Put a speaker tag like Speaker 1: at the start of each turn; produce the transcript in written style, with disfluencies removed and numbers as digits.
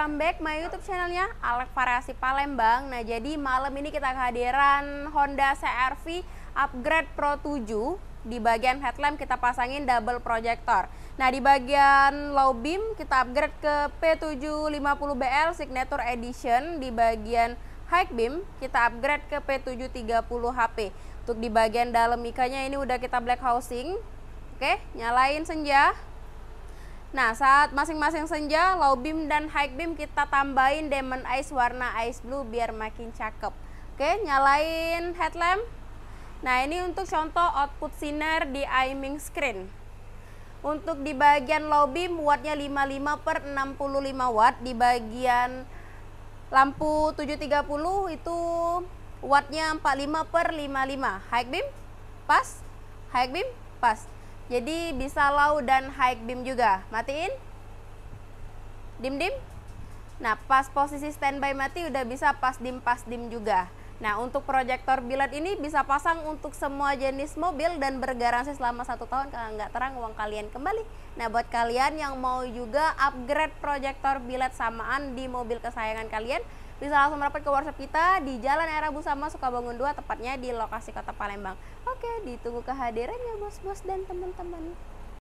Speaker 1: welcome back my YouTube channelnya Alex Variasi Palembang. Nah, jadi malam ini kita kehadiran Honda CR-V Upgrade Pro 7. Di bagian headlamp kita pasangin double projector. Nah, di bagian low beam kita upgrade ke P750BL Signature Edition. Di bagian high beam kita upgrade ke P730HP. Untuk di bagian dalam mikanya ini udah kita black housing. Oke, nyalain senja. Nah, saat masing-masing senja, low beam dan high beam kita tambahin diamond ice warna ice blue biar makin cakep. Oke, nyalain headlamp. Nah, ini untuk contoh output sinar di aiming screen. Untuk di bagian low beam wattnya 55/65 watt. Di bagian lampu 730 itu wattnya 45/55. High beam pas, high beam pas. Jadi bisa low dan high beam juga. Matiin. Dim-dim. Nah, pas posisi standby mati udah bisa pas dim juga. Nah, untuk proyektor biled ini bisa pasang untuk semua jenis mobil dan bergaransi selama 1 tahun. Kalau nggak terang uang kalian kembali. Nah, buat kalian yang mau juga upgrade proyektor biled samaan di mobil kesayangan kalian, bisa langsung merapat ke workshop kita di Jalan Era Busama Sukabangun 2, tepatnya di lokasi Kota Palembang. Oke, ditunggu kehadirannya bos-bos dan teman-teman.